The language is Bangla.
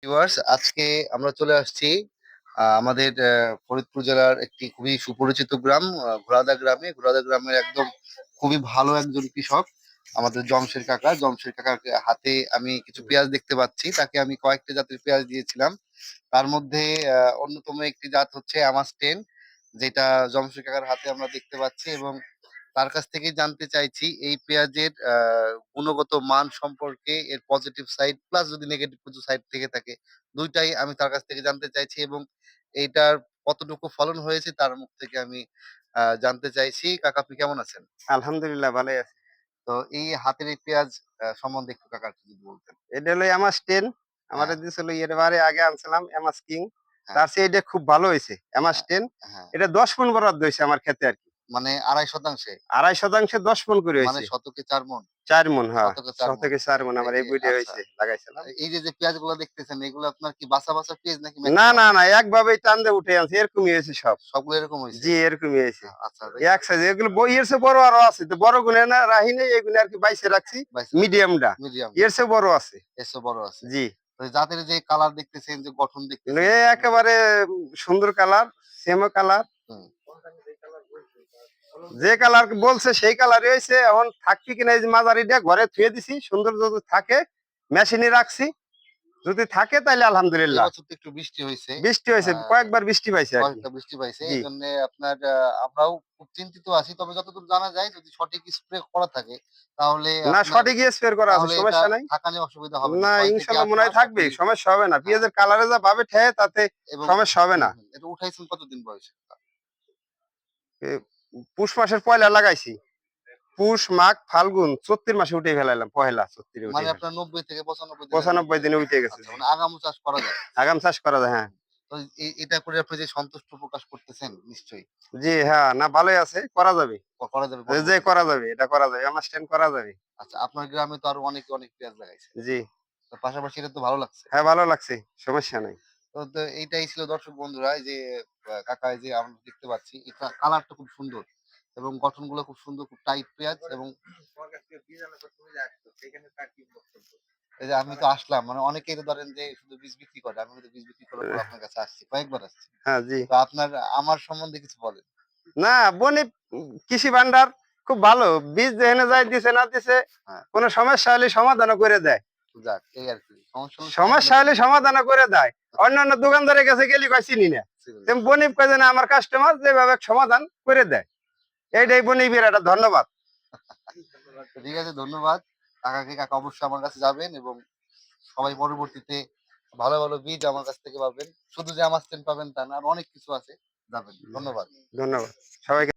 ভিউয়ার্স, আজকে আমরা চলে আসছি আমাদের ফরিদপুর জেলার একটি খুবই সুপরিচিত গ্রাম, ঘোড়াদা গ্রামে। ঘোড়াদা গ্রামের একদম খুবই ভালো একজন কৃষক, আমাদের জমশের কাকার হাতে আমি কিছু পেঁয়াজ দেখতে পাচ্ছি। তাকে আমি কয়েকটা জাতের পেঁয়াজ দিয়েছিলাম। তার মধ্যে অন্যতম একটি জাত হচ্ছে আমাস্টেন, যেটা জমশের কাকার হাতে আমরা দেখতে পাচ্ছি। এবং তার কাছ থেকে জানতে চাইছি এই পেঁয়াজের গুণগত মান সম্পর্কে, এর পজিটিভ সাইড প্লাস যদি নেগেটিভ কিছু সাইড থেকে থাকে, দুইটাই আমি তার কাছ থেকে জানতে চাইছি। এবং এইটার কতটুকু ফলন হয়েছে তার মুখ থেকে আমি জানতে চাইছি। কাকা, আপনি কেমন আছেন? আলহামদুলিল্লাহ ভালোই আছি। তো এই হাতের এই পেঁয়াজ সম্বন্ধে একটু কাকা যদি বলতেন। এটা হলো এমাস 10 হ্যাঁ, আমারে দিছিল এবারে আগে আনছিলাম এমাস কিং। হ্যাঁ, তার চেয়ে এটা খুব ভালো হইছে। এমাস হ্যাঁ, 10 হ্যাঁ। এটা 10 মণ বরাদ্দ হইছে আমার ক্ষেতে আরকি। মানে 2.5 শতাংশে, 2.5 শতাংশে 10 মণ করে মানে হইছে। শতকে 4 মণ। 4 মণ হ্যাঁ। শতকে 4 মণ। শতকে 4 মণ আমার এই বুইটা আচ্ছা। হইছে লাগাইছিলাম। এই যে যে পেঁয়াজ গুলো দেখতেছেন, এগুলো আপনার কি বাসা বাসা পেঁয়াজ নাকি না, ম্যাক্সিমাম? না, না একভাবেই টান দিয়ে উঠে আনছি। এরকমই হয়েছে সব। সবগুলো এরকম হয়েছে? জি, এরকমই হয়েছে। আচ্ছা, এক সাইজ এগুলো এর চেয়ে বড় আরো আছে। তো বড় গুনে না রাহি নাই এগুলো আরকি বাইছে রাখছি। বাইশ রাখছেন। মিডিয়ামটা। মিডিয়ামটা এর চেয়ে বড় আছে। এসো বড় আছে। জি। তো জাতের যে কালার দেখতেছেন, যে গঠন দেখতেছেন, এগুলো একেবারে সুন্দর কালার, সেমও কালার। হুম, যে কালার বলছে সেই কালারই হয়েছে। এখন থাকবি কিনা এই যে মাঝারিটা ঘরে থুয়ে দিছি, সুন্দর যদি থাকে মেশিনে রাখছি, যদি থাকে তাহলে আলহামদুলিল্লাহ। এবছর তো একটু বৃষ্টি হয়েছে। বৃষ্টি হয়েছে, আহ কয়েকবার বৃষ্টি পাইছে আর কি। কয়েকটা বৃষ্টি পাইছে, এই জি। জন্য আপনার আমরাও খুব চিন্তিত আছি। তবে যতদূর জানা যায়, যদি সঠিক স্প্রে করা থাকে তাহলে না, আপনার সঠিক স্প্রে করা আছে, তাহলে এটা সমস্যা নাই। থাকা নিয়ে অসুবিধা হবে না। না, 6 থেকে ইনশাল্লাহ 8 মনে হয় মাস থাকবে, আপনি সমস্যা হবে না। হ্যাঁ। পেঁয়াজের কালারে যা ভাবে ঠেয়ে তাতে এবং সমস্যা হবে না। এটা উঠাইছেন কতদিন বয়সে? এ, পুষ মাসের পয়লা লাগাইছি। পুষ, মাঘ, ফাল্গুন ৩৪ মাসে উঠে ফেলাইলাম, পহেলা ৩৪ উঠে মানে ফেলাম। আপনার 90 থেকে 95 দিনের 95 মধ্যে। দিনে উঠে গেছে। আচ্ছা, জি। মানে আগাম চাষ করা যায়। আগাম চাষ করা যায়, হ্যাঁ। তো এটা করে আপনি যে সন্তুষ্ট প্রকাশ করতেছেন নিশ্চয়ই। জি, হ্যাঁ, না ভালোই আছে, করা যাবে। করা যাবে এই যে পরবর্তীতে। করা যাবে, এটা করা যাবে। আমার স্ট্যান্ড করা যাবে। আচ্ছা, আপনার গ্রামে তো আরো অনেকে অনেক পেঁয়াজ লাগাইছে। জি। তো পাশাপাশি এটা তো ভালো লাগছে। হ্যাঁ, ভালো লাগছে। সমস্যা নাই। তো এইটাই ছিল দর্শক বন্ধুরা, এই যে কাকা, এই যে আমরা দেখতে পাচ্ছি, এটা কালারটা খুব সুন্দর এবং গঠনগুলো খুব সুন্দর, খুব টাইট পেঁয়াজ। এবং এই যে আমি তো আসলাম, মানে অনেকেই তো ধরেন যে শুধু বীজ বিক্রি করে, আমি কিন্তু বীজ বিক্রি করার পর আপনার কাছে আসছি, কয়েকবার আসছি। হ্যাঁ, জি। তো আপনার আমার সম্বন্ধে কিছু বলেন। না, বনি কৃষি ভান্ডার খুব ভালো। বীজ যেখানে যায় দিছে না দিছে, হ্যাঁ, কোন সমস্যা হলে সমাধানও করে দেয়। যাক এই আরকি। সমস্যা হলে সমাধানও সমস্যা করে হলে দেয়। সমাধানও করে দেয়। অন্যান্য দোকানদারের কাছে গেলে কয় চিনি না। ছিলেন না। তেমন বনিব কয় যে না আমার কাস্টমার যেভাবে সমাধান করে দেয়। এইটাই বনিবের একটা ধন্যবাদ। তো ঠিক আছে, ধন্যবাদ। কাকা অবশ্যই আমার কাছে যাবেন এবং সবাই পরবর্তীতে ভালো, ভালো বীজ আমার কাছ থেকে পাবেন। শুধু যে আমার স্ট্যান্ড পাবেন তা না, আরো অনেক কিছু আছে, যাবেন। ধন্যবাদ। ধন্যবাদ। সবাইকে